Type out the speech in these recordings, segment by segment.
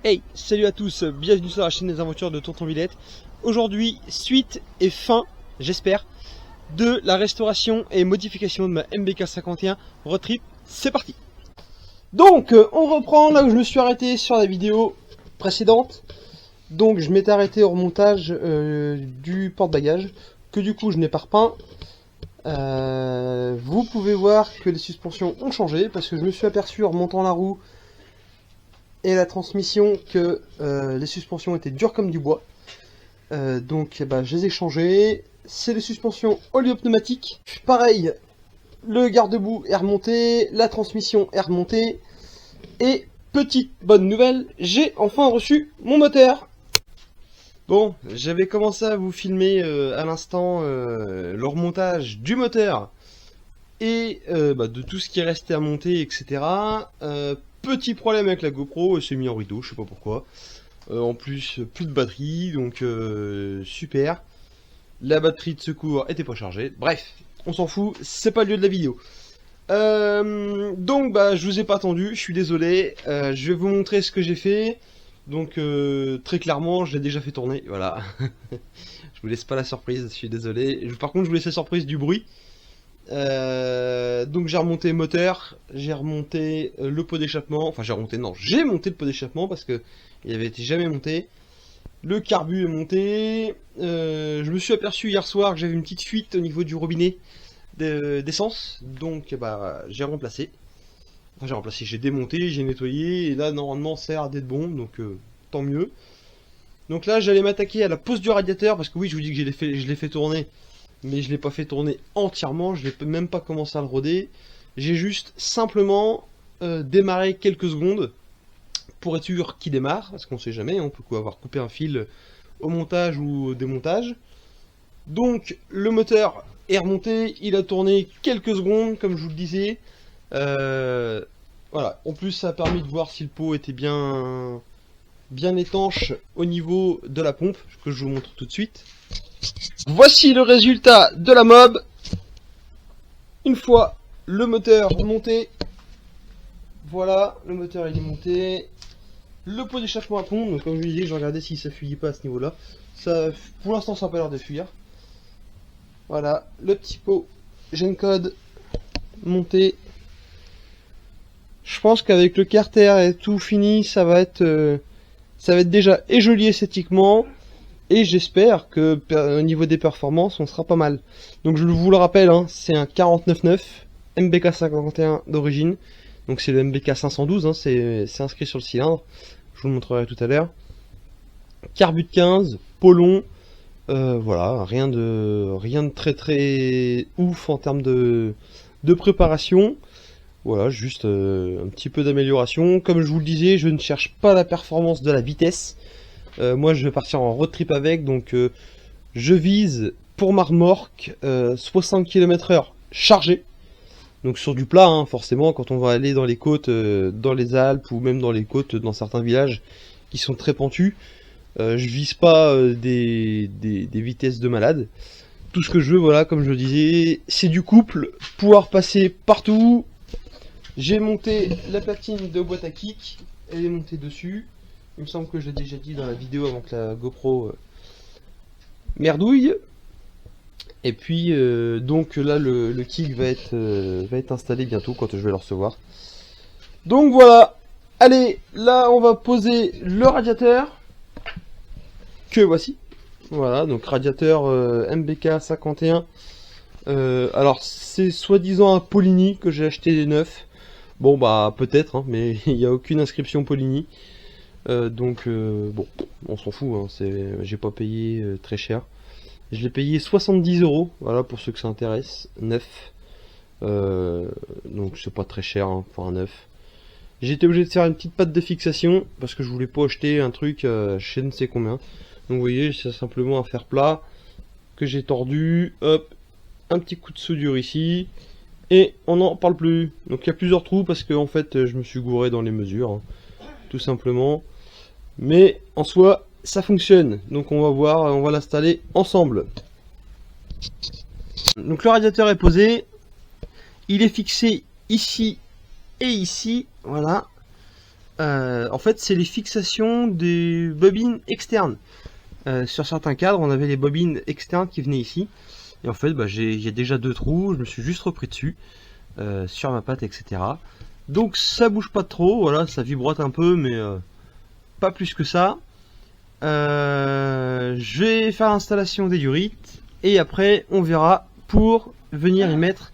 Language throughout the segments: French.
Hey, salut à tous, bienvenue sur la chaîne des aventures de Tonton Villette. Aujourd'hui, suite et fin, j'espère, de la restauration et modification de ma MBK 51 Road Trip. C'est parti. Donc, on reprend là où je me suis arrêté sur la vidéo précédente. Donc, je m'étais arrêté au remontage du porte-bagages, que du coup je n'ai pas repeint. Vous pouvez voir que les suspensions ont changé, parce que je me suis aperçu en remontant la roue et la transmission que les suspensions étaient dures comme du bois. Donc je les ai changées. C'est les suspensions oléopneumatiques. Pareil, le garde-boue est remonté, la transmission est remontée. Et petite bonne nouvelle, j'ai enfin reçu mon moteur. Bon, j'avais commencé à vous filmer à l'instant le remontage du moteur et de tout ce qui est resté à monter, etc. Petit problème avec la GoPro, elle s'est mise en rideau, je sais pas pourquoi. En plus, plus de batterie, donc super. La batterie de secours était pas chargée. Bref, on s'en fout, c'est pas le lieu de la vidéo. Donc je vous ai pas attendu, je suis désolé. Je vais vous montrer ce que j'ai fait. Donc très clairement, je l'ai déjà fait tourner, voilà. Je vous laisse pas la surprise, je suis désolé. Par contre, je vous laisse la surprise du bruit. Donc j'ai remonté le moteur, j'ai remonté le pot d'échappement, enfin j'ai monté le pot d'échappement parce que il avait été jamais monté. Le carbu est monté. Je me suis aperçu hier soir que j'avais une petite fuite au niveau du robinet d'essence, donc j'ai remplacé. Enfin j'ai démonté, j'ai nettoyé et là normalement ça a l'air d'être bon, donc tant mieux. Donc là j'allais m'attaquer à la pose du radiateur parce que oui je vous dis que je l'ai fait tourner. Mais je l'ai pas fait tourner entièrement, je n'ai même pas commencé à le roder. J'ai juste simplement démarré quelques secondes pour être sûr qu'il démarre, parce qu'on sait jamais, on peut avoir coupé un fil au montage ou au démontage. Donc le moteur est remonté, il a tourné quelques secondes, comme je vous le disais. Voilà. En plus ça a permis de voir si le pot était bien étanche au niveau de la pompe, que je vous montre tout de suite. Voici le résultat de la mob. Une fois le moteur monté, voilà, le moteur il est monté. Le pot d'échappement à pompe, donc comme je vous disais, je regardais si ça fuyait pas à ce niveau-là. Ça, pour l'instant, ça n'a pas l'air de fuir. Voilà, le petit pot Gencode monté. Je pense qu'avec le carter et tout fini, ça va être déjà joli esthétiquement. Et j'espère que au niveau des performances, on sera pas mal. Donc je vous le rappelle, hein, c'est un 49.9 MBK 51 d'origine. Donc c'est le MBK 512, hein, c'est inscrit sur le cylindre. Je vous le montrerai tout à l'heure. Carbu de 15, polon. Voilà, rien de très ouf en termes de préparation. Voilà, juste un petit peu d'amélioration. Comme je vous le disais, je ne cherche pas la performance de la vitesse. Moi je vais partir en road trip avec, donc je vise pour ma remorque 60 km/h chargé. Donc sur du plat, hein, forcément, quand on va aller dans les côtes, dans les Alpes ou même dans les côtes, dans certains villages qui sont très pentus, je vise pas des vitesses de malade. Tout ce que je veux, voilà, comme je le disais, c'est du couple, pouvoir passer partout. J'ai monté la platine de boîte à kick, elle est montée dessus. Il me semble que je l'ai déjà dit dans la vidéo avant que la GoPro merdouille. Et puis donc là le kick va être installé bientôt quand je vais le recevoir. Donc voilà. Allez, là on va poser le radiateur. Que voici. Voilà, donc radiateur MBK 51. Alors c'est soi-disant un Polini que j'ai acheté des neufs. Bon peut-être, hein, mais il n'y a aucune inscription Polini. Donc bon, on s'en fout, hein, j'ai pas payé très cher. Je l'ai payé 70 €, voilà, pour ceux que ça intéresse, neuf. Donc c'est pas très cher hein, pour un neuf. J'ai été obligé de faire une petite patte de fixation parce que je voulais pas acheter un truc je ne sais combien. Donc vous voyez, c'est simplement un fer plat que j'ai tordu, hop, un petit coup de soudure ici et on n'en parle plus. Donc il y a plusieurs trous parce que en fait je me suis gouré dans les mesures, hein, tout simplement. Mais en soi, ça fonctionne. Donc on va voir, on va l'installer ensemble. Donc le radiateur est posé. Il est fixé ici et ici. Voilà. en fait, c'est les fixations des bobines externes. Sur certains cadres, on avait les bobines externes qui venaient ici. Et en fait, bah, j'ai déjà 2 trous, je me suis juste repris dessus, sur ma patte, etc. Donc ça bouge pas trop, voilà, ça vibrote un peu, mais pas plus que ça. Je vais faire l'installation des durites, et après on verra pour venir y mettre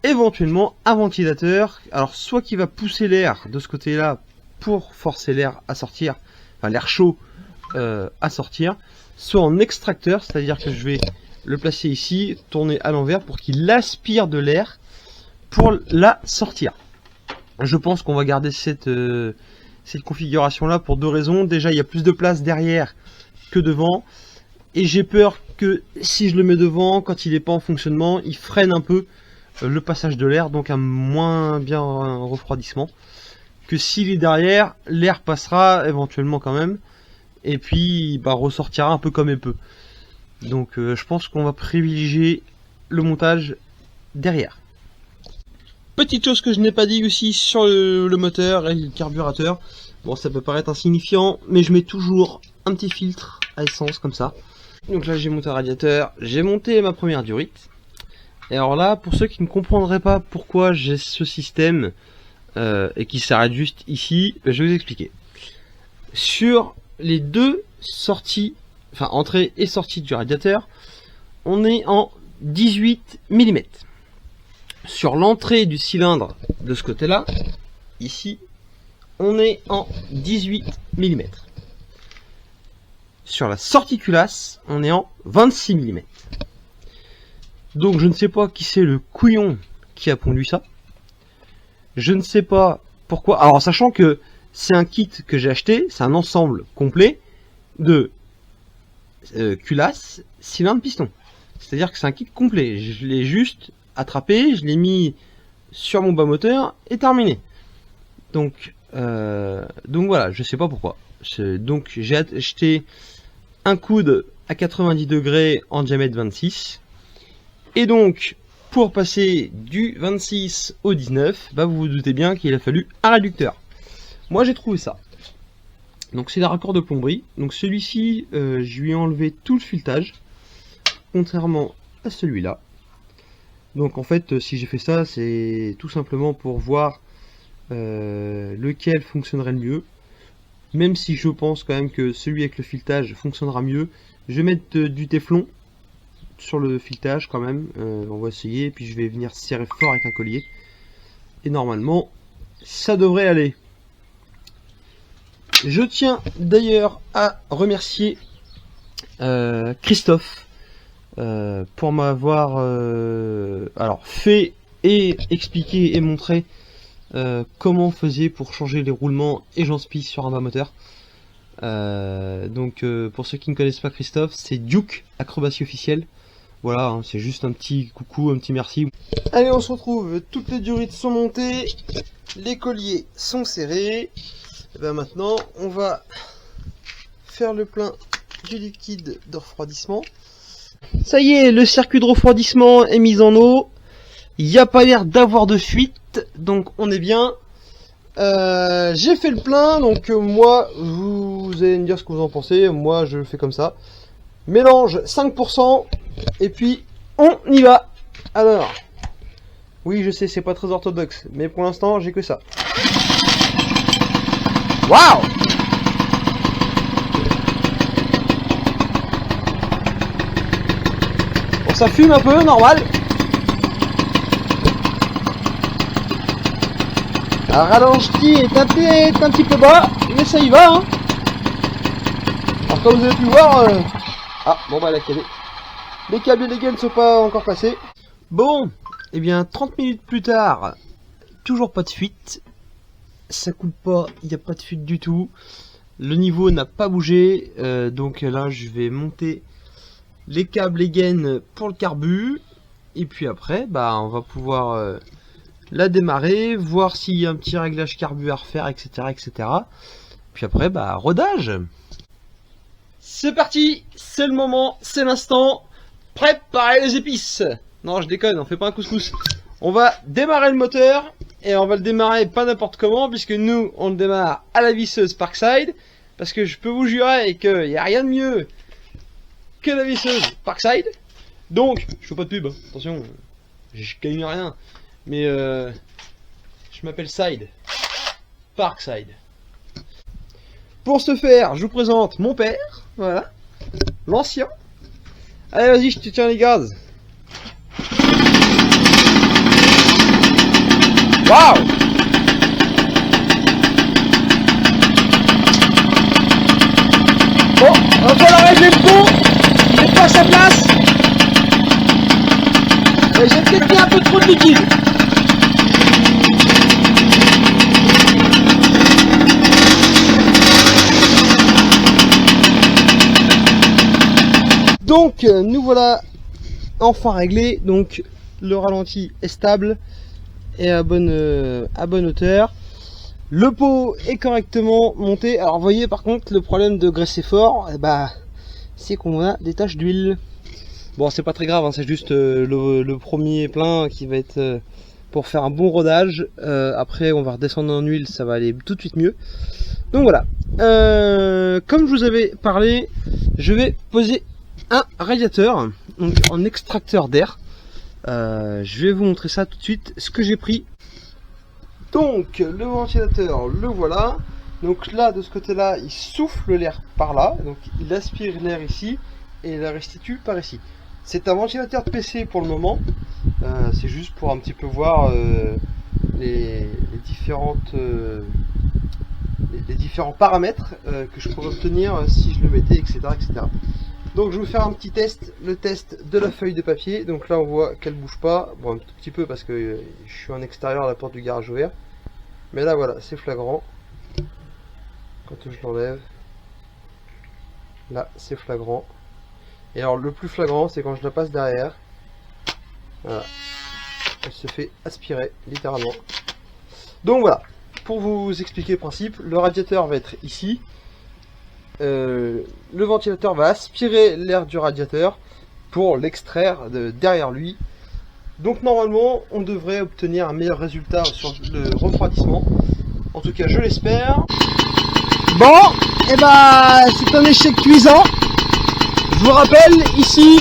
éventuellement un ventilateur. Alors soit qui va pousser l'air de ce côté-là pour forcer l'air à sortir, enfin l'air chaud à sortir, soit en extracteur, c'est-à-dire que je vais le placer ici, tourner à l'envers pour qu'il aspire de l'air pour la sortir. Je pense qu'on va garder cette configuration là pour 2 raisons. Déjà, il y a plus de place derrière que devant, et j'ai peur que si je le mets devant, quand il n'est pas en fonctionnement, il freine un peu le passage de l'air, donc un moins bien refroidissement. Que s'il est derrière, l'air passera éventuellement quand même, et puis bah, ressortira un peu comme il peut. Donc je pense qu'on va privilégier le montage derrière. Petite chose que je n'ai pas dit aussi sur le moteur et le carburateur. Bon, ça peut paraître insignifiant, mais je mets toujours un petit filtre à essence comme ça. Donc là j'ai monté un radiateur, j'ai monté ma première durite. Et alors là, pour ceux qui ne comprendraient pas pourquoi j'ai ce système et qui s'arrête juste ici, je vais vous expliquer. Sur les 2 sorties, enfin entrée et sortie du radiateur, on est en 18 mm. Sur l'entrée du cylindre de ce côté-là, ici, on est en 18 mm. Sur la sortie culasse, on est en 26 mm. Donc je ne sais pas qui c'est le couillon qui a pondu ça. Je ne sais pas pourquoi. Alors sachant que c'est un kit que j'ai acheté, c'est un ensemble complet de culasse, cylindre, piston. C'est-à-dire que c'est un kit complet. Je l'ai juste attrapé, je l'ai mis sur mon bas moteur et terminé. Donc voilà, je sais pas pourquoi. Donc j'ai acheté un coude à 90 degrés en diamètre 26. Et donc pour passer du 26 au 19, bah vous vous doutez bien qu'il a fallu un réducteur. Moi j'ai trouvé ça. Donc c'est le raccord de plomberie. Donc celui-ci, je lui ai enlevé tout le filetage, contrairement à celui-là. Donc en fait, si j'ai fait ça, c'est tout simplement pour voir lequel fonctionnerait le mieux. Même si je pense quand même que celui avec le filetage fonctionnera mieux. Je vais mettre du téflon sur le filetage quand même. On va essayer, puis je vais venir serrer fort avec un collier. Et normalement, ça devrait aller. Je tiens d'ailleurs à remercier Christophe pour m'avoir fait et expliqué et montré comment on faisait pour changer les roulements et janspis sur un bas moteur. Donc pour ceux qui ne connaissent pas Christophe, c'est Duke Acrobatie officielle. Voilà, hein, c'est juste un petit coucou, un petit merci. Allez, on se retrouve, toutes les durites sont montées, les colliers sont serrés. Et ben maintenant, on va faire le plein du liquide de refroidissement. Ça y est, le circuit de refroidissement est mis en eau. Il n'y a pas l'air d'avoir de fuite, donc on est bien. J'ai fait le plein, donc moi, vous allez me dire ce que vous en pensez. Moi, je le fais comme ça. Mélange 5%, et puis on y va. Alors, oui, je sais, c'est pas très orthodoxe, mais pour l'instant, j'ai que ça. Waouh! Bon, ça fume un peu, normal. La ralenti est un petit peu bas, mais ça y va, hein. Alors comme vous avez pu voir, ah bon bah la calée. Les câbles et les gaines ne sont pas encore passés. Bon, et bien 30 minutes plus tard, toujours pas de fuite. Ça coule pas, il n'y a pas de fuite du tout. Le niveau n'a pas bougé, donc là je vais monter les câbles et gaines pour le carbu. Et puis après, bah on va pouvoir la démarrer, voir s'il y a un petit réglage carbu à refaire, etc., etc. Puis après, bah rodage. C'est parti, c'est le moment, c'est l'instant. Préparez les épices. Non, je déconne, on fait pas un couscous. On va démarrer le moteur Et on va le démarrer pas n'importe comment, puisque nous, on le démarre à la visseuse Parkside. Parce que je peux vous jurer qu'il n'y a rien de mieux que la visseuse Parkside. Donc, je fais pas de pub, hein. Attention, je gagne rien. Mais je m'appelle Side. Parkside. Pour ce faire, je vous présente mon père. Voilà. L'ancien. Allez, vas-y, je te tiens les gaz. Waouh! Bon, va falloir régler le pont. Il n'est pas à sa place. J'ai peut-être mis un peu trop de liquide. Donc, nous voilà enfin réglés. Donc, le ralenti est stable et à bonne hauteur. Le pot est correctement monté. Alors, vous voyez par contre, le problème de graisser fort, c'est qu'on a des taches d'huile. Bon, c'est pas très grave, hein, c'est juste le premier plein qui va être pour faire un bon rodage. Après, on va redescendre en huile, ça va aller tout de suite mieux. Donc voilà. Comme je vous avais parlé, je vais poser un radiateur, donc en extracteur d'air. Je vais vous montrer ça tout de suite, ce que j'ai pris. Donc le ventilateur, le voilà. Donc là, de ce côté-là, il souffle l'air par là, donc il aspire l'air ici et la restitue par ici. C'est un ventilateur de PC pour le moment. C'est juste pour un petit peu voir les différents paramètres que je pourrais obtenir si je le mettais, etc., etc. Donc je vais vous faire un petit test, le test de la feuille de papier. Donc là on voit qu'elle bouge pas, bon un tout petit peu parce que je suis en extérieur, la porte du garage ouverte. Mais là voilà, c'est flagrant. Quand je l'enlève, là c'est flagrant. Et alors le plus flagrant, c'est quand je la passe derrière. Voilà, elle se fait aspirer littéralement. Donc voilà, pour vous expliquer le principe, le radiateur va être ici. Le ventilateur va aspirer l'air du radiateur pour l'extraire derrière lui. Donc normalement on devrait obtenir un meilleur résultat sur le refroidissement. En tout cas je l'espère. Bon, et c'est un échec cuisant. Je vous rappelle ici,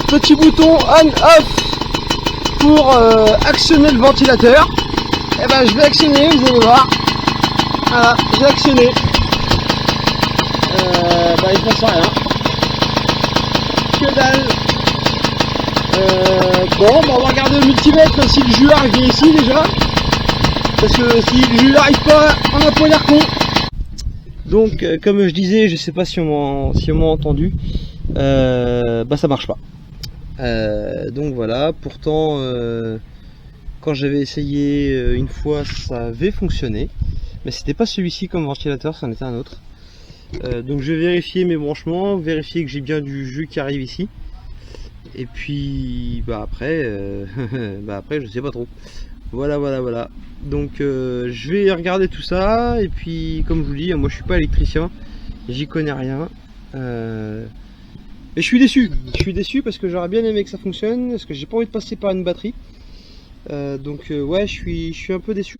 petit bouton on-off pour actionner le ventilateur. Je vais actionner, vous allez voir. Voilà, j'ai actionné. Il ne passe rien. Que dalle. On va regarder le multimètre si le jus arrive ici déjà. Parce que si le jus n'arrive pas, on a pas l'air con. Donc, comme je disais, je sais pas si on m'a entendu. Ça marche pas. Donc voilà, pourtant, quand j'avais essayé une fois, ça avait fonctionné. Mais c'était pas celui-ci comme ventilateur, c'en était un autre. Donc je vais vérifier mes branchements, vérifier que j'ai bien du jus qui arrive ici. Et puis après je sais pas trop. Voilà. Donc je vais regarder tout ça. Et puis comme je vous dis, moi je suis pas électricien, j'y connais rien. Et je suis déçu parce que j'aurais bien aimé que ça fonctionne, parce que j'ai pas envie de passer par une batterie. Ouais, je suis un peu déçu.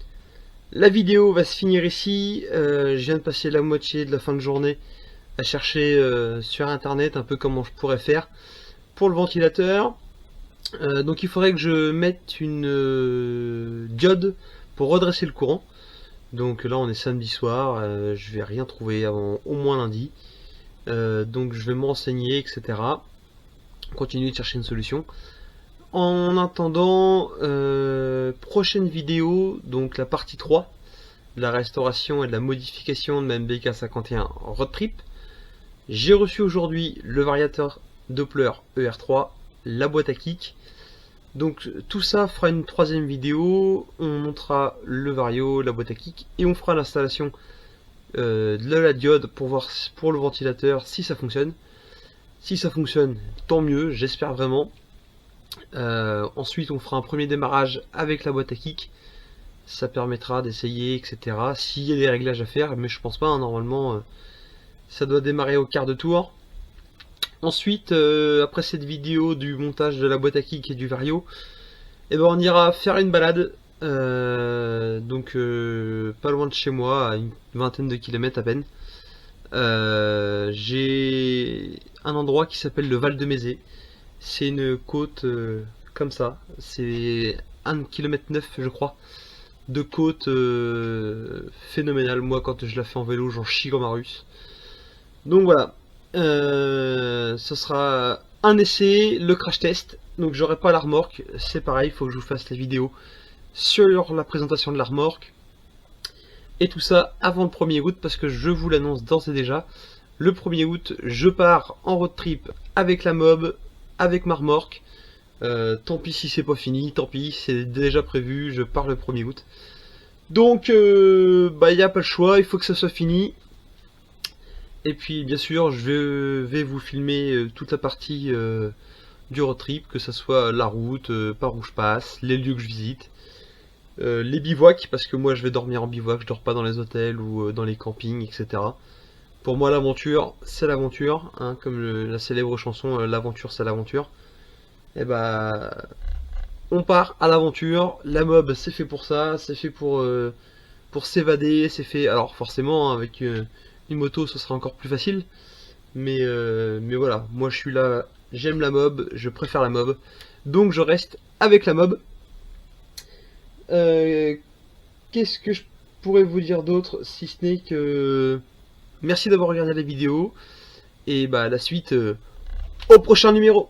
La vidéo va se finir ici. Je viens de passer la moitié de la fin de journée à chercher sur internet un peu comment je pourrais faire pour le ventilateur. Donc il faudrait que je mette une diode pour redresser le courant. Donc là on est samedi soir, je vais rien trouver avant au moins lundi. Donc je vais me renseigner, etc. Continuer de chercher une solution. En attendant, prochaine vidéo, donc la partie 3 de la restauration et de la modification de ma MBK51 road trip. J'ai reçu aujourd'hui le variateur Doppler ER3, la boîte à kick. Donc tout ça fera une troisième vidéo, on montrera le vario, la boîte à kick et on fera l'installation de la diode pour voir pour le ventilateur si ça fonctionne. Si ça fonctionne, tant mieux, j'espère vraiment. Ensuite on fera un premier démarrage avec la boîte à kick, ça permettra d'essayer, etc. S'il y a des réglages à faire, mais je pense pas, hein, normalement ça doit démarrer au quart de tour. Ensuite après cette vidéo du montage de la boîte à kick et du vario, on ira faire une balade Donc pas loin de chez moi, à une vingtaine de kilomètres à peine. J'ai un endroit qui s'appelle le Val de Mézé. C'est une côte comme ça. C'est 1,9 km je crois de côte phénoménale. Moi quand je la fais en vélo j'en chie comme un russe. Donc voilà. Ce sera un essai, le crash test. Donc j'aurai pas la remorque. C'est pareil, il faut que je vous fasse la vidéo sur la présentation de la remorque. Et tout ça avant le 1er août parce que je vous l'annonce d'ores et déjà. Le 1er août, je pars en road trip avec la mob, avec ma remorque. Tant pis si c'est pas fini, tant pis, c'est déjà prévu, je pars le 1er août. Donc, bah il n'y a pas le choix, il faut que ça soit fini. Et puis bien sûr, je vais vous filmer toute la partie du road trip, que ça soit la route, par où je passe, les lieux que je visite. Les bivouacs, parce que moi je vais dormir en bivouac, je dors pas dans les hôtels ou dans les campings, etc. Pour moi l'aventure, c'est l'aventure, hein, comme la célèbre chanson l'aventure c'est l'aventure. Et bah on part à l'aventure, la mob c'est fait pour ça, c'est fait pour s'évader, c'est fait. Alors forcément avec une moto ce sera encore plus facile, mais voilà, moi je suis là, j'aime la mob, je préfère la mob, donc je reste avec la mob. Qu'est-ce que je pourrais vous dire d'autre si ce n'est que merci d'avoir regardé la vidéo et bah la suite au prochain numéro.